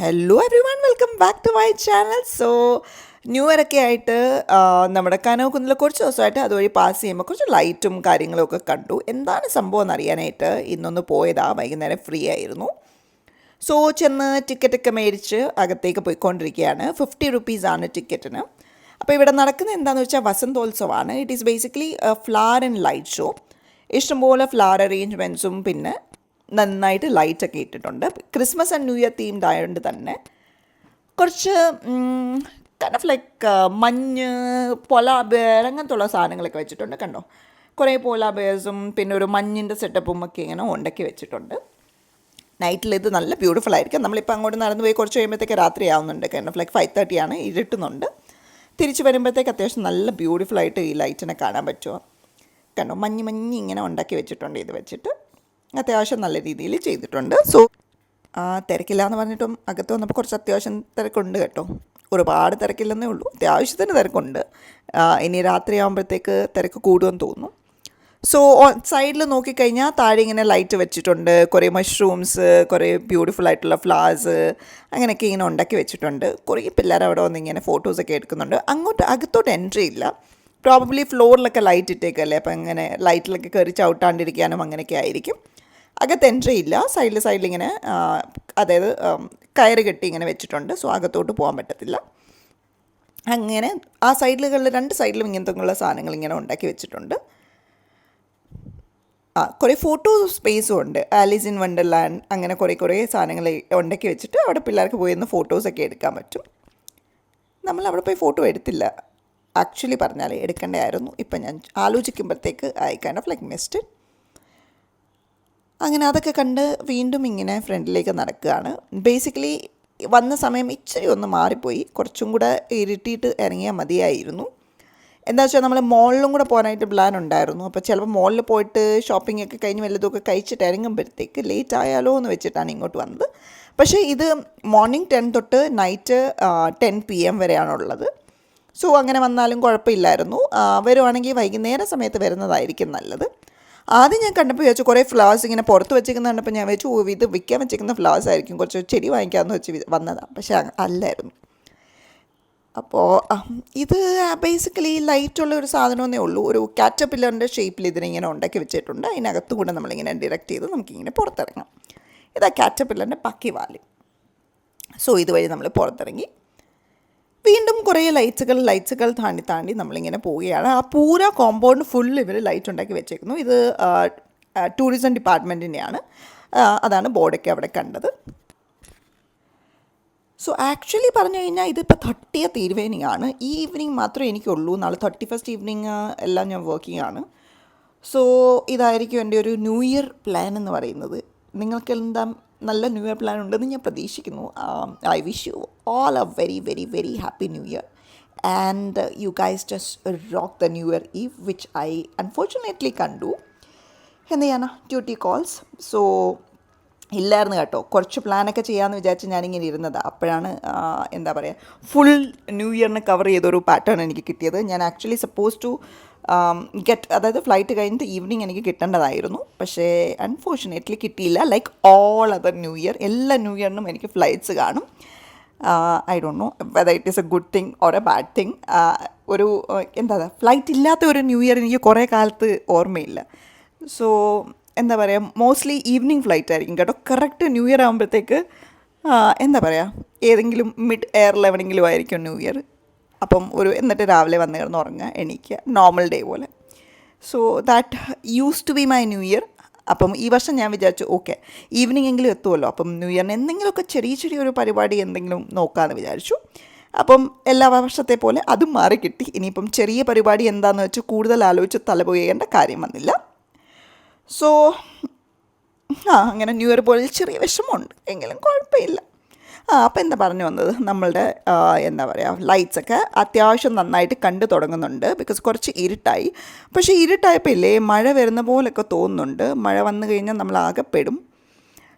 Hello everyone, welcome back to my channel. New year ഒക്കെ ആയിട്ട് നമ്മുടെ കനവക്കുന്നിൽ കുറച്ച് ദിവസമായിട്ട് അതുവഴി പാസ് ചെയ്യുമ്പോൾ കുറച്ച് ലൈറ്റും കാര്യങ്ങളും ഒക്കെ കണ്ടു. എന്താണ് സംഭവം എന്നറിയാനായിട്ട് ഇന്നൊന്ന് പോയതാ. വൈകുന്നേരം ഫ്രീ ആയിരുന്നു. ചെന്ന് ടിക്കറ്റൊക്കെ മേടിച്ച് അകത്തേക്ക് പോയിക്കൊണ്ടിരിക്കുകയാണ്. 50 റുപ്പീസാണ് ടിക്കറ്റിന്. അപ്പോൾ ഇവിടെ നടക്കുന്നത് എന്താണെന്ന് വെച്ചാൽ വസന്തോത്സവമാണ്. It is basically flower and light show. ഇഷ്ടംപോലെ ഫ്ലവർ അറേഞ്ച്മെൻറ്റ്സും പിന്നെ നന്നായിട്ട് ലൈറ്റൊക്കെ ഇട്ടിട്ടുണ്ട്. Christmas and new year themed ആയതുകൊണ്ട് തന്നെ കുറച്ച് കൈൻഡ് ഓഫ് ലൈക്ക് മഞ്ഞ്, പൊലാ ബെയർ അങ്ങനത്തുള്ള സാധനങ്ങളൊക്കെ വെച്ചിട്ടുണ്ട്. കണ്ടോ, കുറേ പോലാ ബെയർസും പിന്നെ ഒരു മഞ്ഞിൻ്റെ സെറ്റപ്പും ഒക്കെ ഇങ്ങനെ ഉണ്ടാക്കി വെച്ചിട്ടുണ്ട്. നൈറ്റിൽ ഇത് നല്ല ബ്യൂട്ടിഫുൾ ആയിരിക്കും. നമ്മളിപ്പോൾ അങ്ങോട്ട് നടന്നു പോയി കുറച്ച് കഴിയുമ്പോഴത്തേക്ക് രാത്രി ആവുന്നുണ്ട്. കൈൻഡ് ഓഫ് ലൈക്ക് 5:30 ആണ്, ഇരുട്ടുന്നുണ്ട്. തിരിച്ച് വരുമ്പോഴത്തേക്ക് അത്യാവശ്യം നല്ല ബ്യൂട്ടിഫുള്ളായിട്ട് ഈ ലൈറ്റിനെ കാണാൻ പറ്റുമോ. കണ്ടോ, മഞ്ഞ് ഇങ്ങനെ ഉണ്ടാക്കി വെച്ചിട്ടുണ്ട്. ഇത് വെച്ചിട്ട് അത്യാവശ്യം നല്ല രീതിയിൽ ചെയ്തിട്ടുണ്ട്. തിരക്കില്ല എന്ന് പറഞ്ഞിട്ടും അകത്ത് വന്നപ്പോൾ കുറച്ച് അത്യാവശ്യം തിരക്കുണ്ട് കേട്ടോ. ഒരുപാട് തിരക്കില്ലെന്നേ ഉള്ളൂ, അത്യാവശ്യത്തിന് തിരക്കുണ്ട്. ഇനി രാത്രി ആകുമ്പോഴത്തേക്ക് തിരക്ക് കൂടുമെന്ന് തോന്നുന്നു. സൈഡിൽ നോക്കിക്കഴിഞ്ഞാൽ താഴെ ഇങ്ങനെ ലൈറ്റ് വെച്ചിട്ടുണ്ട്. കുറേ മഷ്റൂംസ്, കുറേ ബ്യൂട്ടിഫുൾ ആയിട്ടുള്ള ഫ്ലവേഴ്സ് അങ്ങനെയൊക്കെ ഇങ്ങനെ ഉണ്ടാക്കി വെച്ചിട്ടുണ്ട്. കുറേ പിള്ളേർ അവിടെ വന്ന് ഇങ്ങനെ ഫോട്ടോസൊക്കെ എടുക്കുന്നുണ്ട്. അകത്തോട്ട് എൻട്രി ഇല്ല. പ്രോബബ്ലി ഫ്ലോറിലൊക്കെ ലൈറ്റ് ഇട്ടേക്കല്ലേ, അപ്പം അങ്ങനെ ലൈറ്റിലൊക്കെ കയറി ചവിട്ടാണ്ടിരിക്കാനും അങ്ങനെയൊക്കെ ആയിരിക്കും. അകത്ത് എൻട്രി ഇല്ല. സൈഡിൽ ഇങ്ങനെ അതായത് കയറ് കെട്ടി ഇങ്ങനെ വെച്ചിട്ടുണ്ട്. അകത്തോട്ട് പോകാൻ പറ്റത്തില്ല. അങ്ങനെ ആ സൈഡിലുകളിൽ 2 സൈഡിലും ഇങ്ങനത്തെ സാധനങ്ങൾ ഇങ്ങനെ ഉണ്ടാക്കി വെച്ചിട്ടുണ്ട്. കുറേ ഫോട്ടോ സ്പേസും ഉണ്ട്. ആലീസ് ഇൻ വണ്ടർലാൻഡ് അങ്ങനെ കുറേ സാധനങ്ങൾ ഉണ്ടാക്കി വെച്ചിട്ട് അവിടെ പിള്ളേർക്ക് പോയി നിന്ന് ഫോട്ടോസൊക്കെ എടുക്കാൻ പറ്റും. നമ്മൾ അവിടെ പോയി ഫോട്ടോ എടുത്തില്ല, ആക്ച്വലി പറഞ്ഞാൽ എടുക്കേണ്ടതായിരുന്നു. ഇപ്പം ഞാൻ ആലോചിക്കുമ്പോഴത്തേക്ക് I kind of like missed. അങ്ങനെ അതൊക്കെ കണ്ട് വീണ്ടും ഇങ്ങനെ ഫ്രണ്ടിലേക്ക് നടക്കുകയാണ്. ബേസിക്കലി വന്ന സമയം ഇച്ചിരി ഒന്ന് മാറിപ്പോയി. കുറച്ചും കൂടെ ഇരുട്ടിയിട്ട് ഇറങ്ങിയാൽ മതിയായിരുന്നു. എന്താ വെച്ചാൽ നമ്മൾ മോളിലും കൂടെ പോകാനായിട്ട് പ്ലാൻ ഉണ്ടായിരുന്നു. അപ്പോൾ ചിലപ്പോൾ മോളിൽ പോയിട്ട് ഷോപ്പിംഗ് ഒക്കെ കഴിഞ്ഞ് വല്ലതുമൊക്കെ കഴിച്ചിട്ട് ഇറങ്ങുമ്പോഴത്തേക്ക് ലേറ്റ് ആയാലോ എന്ന് വെച്ചിട്ടാണ് ഇങ്ങോട്ട് വന്നത്. പക്ഷേ ഇത് മോർണിംഗ് 10 തൊട്ട് നൈറ്റ് 10 PM വരെയാണുള്ളത്. അങ്ങനെ വന്നാലും കുഴപ്പമില്ലായിരുന്നു. വരുവാണെങ്കിൽ വൈകുന്നേരം സമയത്ത് വരുന്നതായിരിക്കും നല്ലത്. ആദ്യം ഞാൻ കണ്ടപ്പോൾ വിചാരിച്ചു കുറേ ഫ്ലവേഴ്സ് ഇങ്ങനെ പുറത്ത് വെച്ചിരിക്കുന്ന കണ്ടപ്പോൾ ഞാൻ വെച്ചു ഇത് വിൽക്കാൻ വെച്ചിരിക്കുന്ന ഫ്ലവേഴ്സ് ആയിരിക്കും, കുറച്ച് ചെടി വാങ്ങിക്കാമെന്ന് വെച്ച് വന്നതാണ്. പക്ഷേ അല്ലായിരുന്നു. അപ്പോൾ ഇത് ബേസിക്കലി ലൈറ്റുള്ള ഒരു സാധനമേ ഉള്ളൂ. ഒരു കാറ്റർപില്ലറിൻ്റെ ഷേപ്പിൽ ഇതിനിങ്ങനെ ഉണ്ടാക്കി വെച്ചിട്ടുണ്ട്. അതിനകത്തും കൂടെ നമ്മളിങ്ങനെ ഡിറക്റ്റ് ചെയ്ത് നമുക്കിങ്ങനെ പുറത്തിറങ്ങാം. ഇതാ കാറ്റർപില്ലറിൻ്റെ പക്കി വാല്. ഇതുവഴി നമ്മൾ പുറത്തിറങ്ങി വീണ്ടും കുറേ ലൈറ്റ്സുകൾ താണ്ടി നമ്മളിങ്ങനെ പോവുകയാണ്. ആ പൂര കോമ്പൗണ്ട് ഫുൾ ഇവർ ലൈറ്റ് ഉണ്ടാക്കി വെച്ചേക്കുന്നു. ഇത് ടൂറിസം ഡിപ്പാർട്ട്മെൻറ്റിൻ്റെയാണ്. അതാണ് ബോർഡൊക്കെ അവിടെ കണ്ടത്. ആക്ച്വലി പറഞ്ഞു കഴിഞ്ഞാൽ ഇതിപ്പോൾ 30th ഈവനിങ് ആണ്. ഈ ഈവനിങ് മാത്രമേ എനിക്കുള്ളൂ. നാളെ 31st ഈവനിങ് എല്ലാം ഞാൻ വർക്കിംഗ് ആണ്. ഇതായിരിക്കും എൻ്റെ ഒരു ന്യൂ ഇയർ പ്ലാൻ എന്ന് പറയുന്നത്. നിങ്ങൾക്ക് എന്താ നല്ല ന്യൂ ഇയർ പ്ലാൻ ഉണ്ടെന്ന് ഞാൻ പ്രതീക്ഷിക്കുന്നു. I wish you all A very very very happy new year and you guys just rock the new year eve which I unfortunately കണ്ടു. എന്ത് ചെയ്യാനാ, ഡ്യൂട്ടി കോൾസ്. ഇല്ലായിരുന്നു കേട്ടോ. കുറച്ച് പ്ലാനൊക്കെ ചെയ്യാമെന്ന് വിചാരിച്ച് ഞാനിങ്ങനെ ഇരുന്നത്. അപ്പോഴാണ് എന്താ പറയുക, ഫുൾ ന്യൂ ഇയറിനെ കവർ ചെയ്തൊരു പാറ്റേൺ എനിക്ക് കിട്ടിയത്. ഞാൻ ആക്ച്വലി സപ്പോസ് ടു അതായത് ഫ്ലൈറ്റ് കഴിഞ്ഞിട്ട് ഈവനിങ് എനിക്ക് കിട്ടേണ്ടതായിരുന്നു. പക്ഷേ അൺഫോർച്ചുനേറ്റ്ലി കിട്ടിയില്ല. Like all other new year, എല്ലാ ന്യൂ ഇയറിനും എനിക്ക് ഫ്ലൈറ്റ്സ് കാണും. I don't know whether it is A good thing or A bad thing. ഒരു എന്താ ഫ്ലൈറ്റ് ഇല്ലാത്ത ഒരു ന്യൂ ഇയർ എനിക്ക് കുറേ കാലത്ത് ഓർമ്മയില്ല. എന്താ പറയുക, മോസ്റ്റ്ലി ഈവനിങ് ഫ്ലൈറ്റ് ആയിരിക്കും കേട്ടോ. കറക്റ്റ് ന്യൂ ഇയർ ആകുമ്പോഴത്തേക്ക് എന്താ പറയുക, ഏതെങ്കിലും മിഡ് എയറിൽ എവിടെയെങ്കിലും ആയിരിക്കും ന്യൂ ഇയർ. അപ്പം എന്നിട്ട് രാവിലെ വന്ന് കിടന്ന് ഉറങ്ങുക, എണീക്കുക, നോർമൽ ഡേ പോലെ. That used to be my new year. അപ്പം ഈ വർഷം ഞാൻ വിചാരിച്ചു ഓക്കെ ഈവനിങ് എങ്കിലും എത്തുമല്ലോ, അപ്പം ന്യൂ ഇയറിന് എന്തെങ്കിലുമൊക്കെ ചെറിയൊരു പരിപാടി എന്തെങ്കിലും നോക്കാമെന്ന് വിചാരിച്ചു. അപ്പം എല്ലാ വർഷത്തെ പോലെ അതും മാറി കിട്ടി. ഇനിയിപ്പം ചെറിയ പരിപാടി എന്താണെന്ന് വെച്ച് കൂടുതൽ ആലോചിച്ച് തലപോയേണ്ട കാര്യം വന്നില്ല. അങ്ങനെ ന്യൂ ഇയർ പോലെ ചെറിയ വിഷമമുണ്ട്, എങ്കിലും കുഴപ്പമില്ല. അപ്പോൾ എന്താ പറഞ്ഞു വന്നത്, നമ്മളുടെ എന്താ പറയുക, ലൈറ്റ്സൊക്കെ അത്യാവശ്യം നന്നായിട്ട് കണ്ടു തുടങ്ങുന്നുണ്ട്. ബിക്കോസ് കുറച്ച് ഇരുട്ടായി. പക്ഷേ ഇരുട്ടായപ്പോൾ ഇല്ലേ മഴ വരുന്ന പോലൊക്കെ തോന്നുന്നുണ്ട്. മഴ വന്നു കഴിഞ്ഞാൽ നമ്മൾ ആകെപ്പെടും.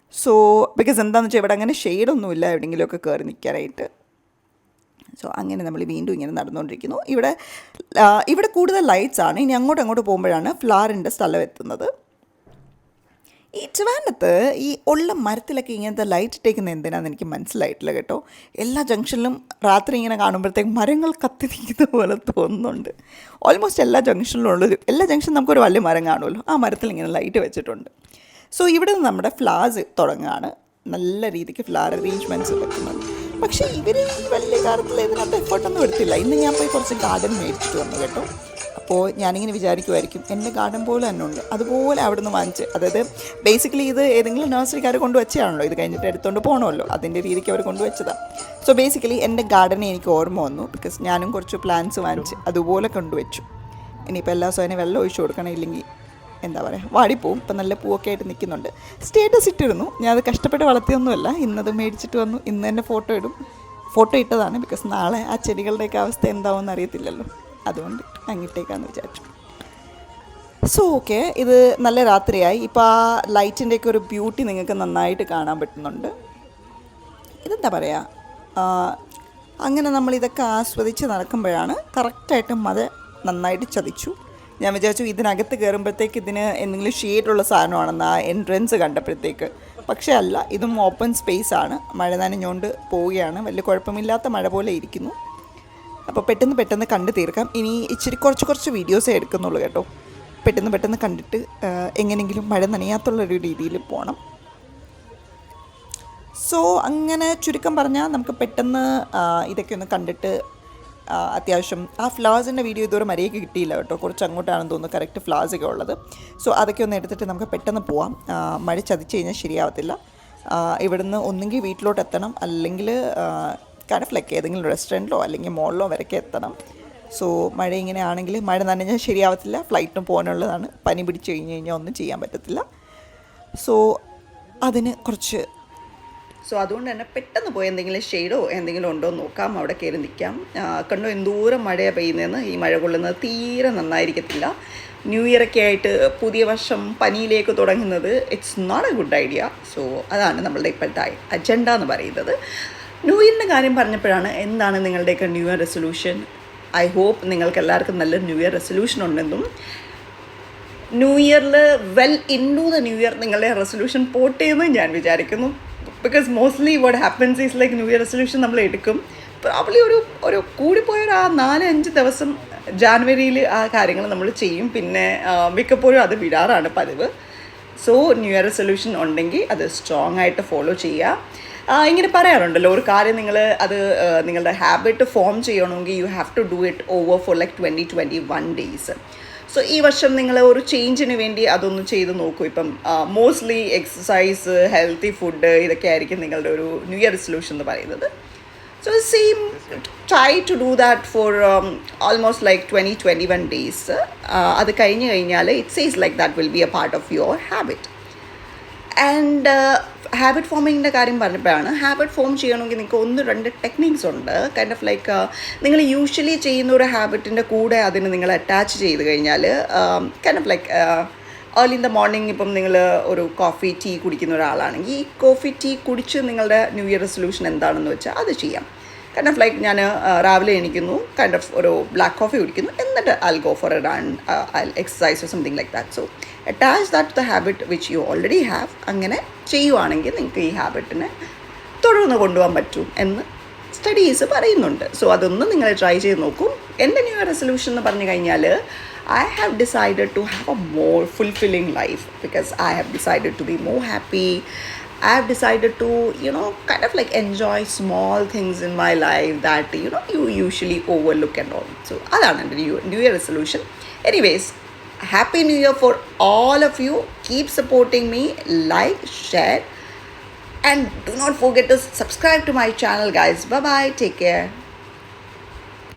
ബിക്കോസ് എന്താണെന്ന് വെച്ചാൽ ഇവിടെ അങ്ങനെ ഷെയ്ഡൊന്നുമില്ല എവിടെയെങ്കിലുമൊക്കെ കയറി നിൽക്കാനായിട്ട്. അങ്ങനെ നമ്മൾ വീണ്ടും ഇങ്ങനെ നടന്നുകൊണ്ടിരിക്കുന്നു. ഇവിടെ കൂടുതൽ ലൈറ്റ്സ് ആണ്. ഇനി അങ്ങോട്ട് പോകുമ്പോഴാണ് ഫ്ലവറിൻ്റെ സ്ഥലം എത്തുന്നത്. ഈ ട്രിവാൻഡ്രത്ത് ഈ ഉള്ള മരത്തിലൊക്കെ ഇങ്ങനത്തെ ലൈറ്റ് ഇട്ടേക്കുന്നത് എന്തിനാണെന്ന് എനിക്ക് മനസ്സിലായിട്ടില്ല കേട്ടോ. എല്ലാ ജംഗ്ഷനിലും രാത്രി ഇങ്ങനെ കാണുമ്പോഴത്തേക്കും മരങ്ങൾ കത്തി നിൽക്കുന്ന പോലെ തോന്നുന്നുണ്ട്. ഓൾമോസ്റ്റ് എല്ലാ ജംഗ്ഷനിലും ഉള്ളൊരു എല്ലാ ജംഗ്ഷനും നമുക്കൊരു വലിയ മരം കാണുമല്ലോ, ആ മരത്തിൽ ഇങ്ങനെ ലൈറ്റ് വെച്ചിട്ടുണ്ട്. സോ ഇവിടെ നിന്ന് നമ്മുടെ ഫ്ലവേഴ്സ് തുടങ്ങുകയാണ്. നല്ല രീതിക്ക് ഫ്ലവർ അറേഞ്ച്മെൻറ്റ്സ് വെക്കുന്നുണ്ട്. പക്ഷേ ഇവർ ഈ വലിയ കാര്യത്തിൽ ഇതിനകത്ത് എഫേർട്ടൊന്നും എടുത്തില്ല. ഇന്ന് ഞാൻ പോയി കുറച്ച് ഗാർഡൻ മേടിച്ചിട്ട് വന്നു കേട്ടോ. അപ്പോൾ ഞാനിങ്ങനെ വിചാരിക്കുമായിരിക്കും എൻ്റെ ഗാർഡൻ പോലെ തന്നെ ഉണ്ട്, അതുപോലെ അവിടെ നിന്ന് വാങ്ങിച്ച്, അതായത് ബേസിക്കലി ഇത് ഏതെങ്കിലും നഴ്സറിക്കാർ കൊണ്ടുവച്ചാണല്ലോ, ഇത് കഴിഞ്ഞിട്ട് എടുത്തുകൊണ്ട് പോകണമല്ലോ, അതിൻ്റെ രീതിക്ക് അവർ കൊണ്ടുവച്ചതാണ്. സോ ബേസിക്കലി എൻ്റെ ഗാർഡനെ എനിക്ക് ഓർമ്മ വന്നു, ബിക്കോസ് ഞാനും കുറച്ച് പ്ലാന്റ്സ് വാങ്ങിച്ച് അതുപോലെ കൊണ്ടുവച്ചു. ഇനിയിപ്പോൾ എല്ലാ ദിവസവും അതിന് വെള്ളം ഒഴിച്ചു കൊടുക്കണം, ഇല്ലെങ്കിൽ എന്താ പറയുക വാടിപ്പോവും. ഇപ്പം നല്ല പൂവൊക്കെ ആയിട്ട് നിൽക്കുന്നുണ്ട്. സ്റ്റേറ്റസ് ഇട്ടിരുന്നു, ഞാൻ അത് കഷ്ടപ്പെട്ട് വളർത്തിയൊന്നുമല്ല, ഇന്നത് മേടിച്ചിട്ട് വന്നു, ഇന്ന് തന്നെ ഫോട്ടോ ഇടും. ഫോട്ടോ ഇട്ടതാണ് ബിക്കോസ് നാളെ ആ ചെടികളുടെയൊക്കെ അവസ്ഥ എന്താവുമെന്ന് അറിയത്തില്ലല്ലോ, അതുകൊണ്ട് അങ്ങിട്ടേക്കാന്ന് വിചാരിച്ചു. സോ ഓക്കെ, ഇത് നല്ല രാത്രിയായി. ഇപ്പോൾ ആ ലൈറ്റിൻ്റെയൊക്കെ ഒരു ബ്യൂട്ടി നിങ്ങൾക്ക് നന്നായിട്ട് കാണാൻ പറ്റുന്നുണ്ട്. ഇതെന്താ പറയുക, അങ്ങനെ നമ്മളിതൊക്കെ ആസ്വദിച്ച് നടക്കുമ്പോഴാണ് കറക്റ്റായിട്ട് മഴ നന്നായിട്ട് ചതിച്ചു. ഞാൻ വിചാരിച്ചു ഇതിനകത്ത് കയറുമ്പോഴത്തേക്ക് ഇതിന് എന്തെങ്കിലും ഷെയ്ഡുള്ള സാധനമാണെന്ന് ആ എൻട്രൻസ് കണ്ടപ്പോഴത്തേക്ക്. പക്ഷേ അല്ല, ഇതും ഓപ്പൺ സ്പേസ് ആണ്. മഴ നനഞ്ഞുകൊണ്ട് പോവുകയാണ്, വലിയ കുഴപ്പമില്ലാത്ത മഴ പോലെ ഇരിക്കുന്നു. അപ്പോൾ പെട്ടെന്ന് കണ്ടു തീർക്കാം. ഇനി ഇച്ചിരി കുറച്ച് വീഡിയോസേ എടുക്കുന്നുള്ളൂ കേട്ടോ. പെട്ടെന്ന് കണ്ടിട്ട് എങ്ങനെയെങ്കിലും മഴ നനയാത്തുള്ളൊരു രീതിയിൽ പോകണം. സോ അങ്ങനെ ചുരുക്കം പറഞ്ഞാൽ നമുക്ക് പെട്ടെന്ന് ഇതൊക്കെ ഒന്ന് കണ്ടിട്ട് അത്യാവശ്യം ആ ഫ്ലവേഴ്സിൻ്റെ വീഡിയോ ഇതുവരെ മര്യാദയ്ക്ക് കിട്ടിയില്ല കേട്ടോ, കുറച്ച് അങ്ങോട്ടാണെന്ന് തോന്നുന്നു കറക്റ്റ് ഫ്ലവേഴ്സൊക്കെ ഉള്ളത്. സോ അതൊക്കെ ഒന്ന് എടുത്തിട്ട് നമുക്ക് പെട്ടെന്ന് പോവാം. മഴ ചതിച്ച് കഴിഞ്ഞാൽ ശരിയാവത്തില്ല. ഇവിടുന്ന് ഒന്നുകിൽ വീട്ടിലോട്ട് എത്തണം, അല്ലെങ്കിൽ കടഫിലൊക്കെ ഏതെങ്കിലും റെസ്റ്റോറൻറ്റിലോ അല്ലെങ്കിൽ മോളിലോ വരയ്ക്ക് എത്തണം. സോ മഴ ഇങ്ങനെ ആണെങ്കിൽ മഴ നനഞ്ഞാൽ ശരിയാവത്തില്ല, ഫ്ലൈറ്റിന് പോകാനുള്ളതാണ്. പനി പിടിച്ച് കഴിഞ്ഞാൽ ഒന്നും ചെയ്യാൻ പറ്റത്തില്ല. സോ അതിന് കുറച്ച് അതുകൊണ്ട് തന്നെ പെട്ടെന്ന് പോയി എന്തെങ്കിലും ഷെയ്ഡോ എന്തെങ്കിലും ഉണ്ടോ എന്ന് നോക്കാം, അവിടെ കയറി നിൽക്കാം. കണ്ടോ എന്തോരം മഴയാണ് പെയ്യുന്നതെന്ന്. ഈ മഴ കൊള്ളുന്നത് തീരെ നന്നായിരിക്കത്തില്ല. ന്യൂ ഇയറൊക്കെ ആയിട്ട് പുതിയ വർഷം പനിയിലേക്ക് തുടങ്ങുന്നത് it's not a good idea. So അതാണ് നമ്മളുടെ ഇപ്പോഴത്തെ അജണ്ട എന്ന് പറയുന്നത്. ന്യൂ ഇയറിൻ്റെ കാര്യം പറഞ്ഞപ്പോഴാണ്, എന്താണ് നിങ്ങളുടെയൊക്കെ new year resolution? I hope നിങ്ങൾക്ക് എല്ലാവർക്കും നല്ല ന്യൂ ഇയർ റെസൊല്യൂഷൻ ഉണ്ടെന്നും ന്യൂ ഇയറിൽ well into the new year നിങ്ങളുടെ റെസൊല്യൂഷൻ പോട്ടെ എന്ന് ഞാൻ വിചാരിക്കുന്നു. Because mostly what happens is like new year resolution നമ്മൾ എടുക്കും, പ്രോബ്ലി ഒരു കൂടിപ്പോയൊരു ആ 4-5 ദിവസം ജാനുവരിയിൽ ആ കാര്യങ്ങൾ നമ്മൾ ചെയ്യും, പിന്നെ മിക്കപ്പോഴും അത് വിടാറാണ് പതിവ്. സോ ന്യൂ ഇയർ റെസൊല്യൂഷൻ ഉണ്ടെങ്കിൽ അത് സ്ട്രോങ് ആയിട്ട് ഫോളോ ചെയ്യുക. ഇങ്ങനെ പറയാറുണ്ടല്ലോ, ഒരു കാര്യം നിങ്ങളുടെ ഹാബിറ്റ് ഫോം ചെയ്യണമെങ്കിൽ you have to do it over for like 20-21 days. So ഈ വർഷം നിങ്ങൾ ഒരു ചേഞ്ചിന് വേണ്ടി അതൊന്ന് ചെയ്ത് നോക്കൂ. ഇപ്പം മോസ്റ്റ്ലി എക്സസൈസ്, ഹെൽത്തി ഫുഡ്, ഇതൊക്കെ ആയിരിക്കും നിങ്ങളുടെ ഒരു ന്യൂ ഇയർ റെസൊല്യൂഷൻ എന്ന് പറയുന്നത്. So try to do that for almost like 20-21 days. അത് കഴിഞ്ഞ് കഴിഞ്ഞാൽ it says like that will be a part of your habit. And habit ഫോമിങ്ങിൻ്റെ കാര്യം പറഞ്ഞപ്പോഴാണ്, ഹാബിറ്റ് ഫോം ചെയ്യണമെങ്കിൽ നിങ്ങൾക്ക് 1-2 ടെക്നിക്സ് ഉണ്ട്. കൈൻഡ് ഓഫ് ലൈക്ക് നിങ്ങൾ യൂഷ്വലി ചെയ്യുന്ന ഒരു ഹാബിറ്റിൻ്റെ കൂടെ അതിന് നിങ്ങൾ അറ്റാച്ച് ചെയ്ത് കഴിഞ്ഞാൽ kind of like early in the morning ഇപ്പം നിങ്ങൾ ഒരു കോഫി ടീ കുടിക്കുന്ന ഒരാളാണെങ്കിൽ ഈ കോഫി ടീ കുടിച്ച് നിങ്ങളുടെ ന്യൂ ഇയർ റെസൊല്യൂഷൻ എന്താണെന്ന് വെച്ചാൽ അത് ചെയ്യാം. കൈൻഡ് ഓഫ് ലൈക്ക് ഞാൻ രാവിലെ എണീക്കുന്നു, കൈൻഡ് ഓഫ് ഒരു ബ്ലാക്ക് കോഫി കുടിക്കുന്നു, എന്നിട്ട് I'll go for a run, I'll exercise or something like that. So attach that to the habit which you already have. അങ്ങനെ ചെയ്യുവാണെങ്കിൽ നിങ്ങൾക്ക് ഈ ഹാബിറ്റിനെ തുടർന്ന് കൊണ്ടുപോകാൻ പറ്റും എന്ന് സ്റ്റഡീസ് പറയുന്നുണ്ട്. സോ അതൊന്ന് നിങ്ങൾ ട്രൈ ചെയ്ത് നോക്കും. എൻ്റെ ന്യൂ ഇയർ റെസൊല്യൂഷൻ എന്ന് പറഞ്ഞു കഴിഞ്ഞാൽ I have decided to have a more fulfilling life because I have decided to be more happy. I have decided to, kind of like enjoy small things in my life that, you usually overlook and all. So, that's the New Year resolution. Anyways, Happy New Year for all of you. Keep supporting me. Like, share. And do not forget to subscribe to my channel, guys. Bye-bye. Take care.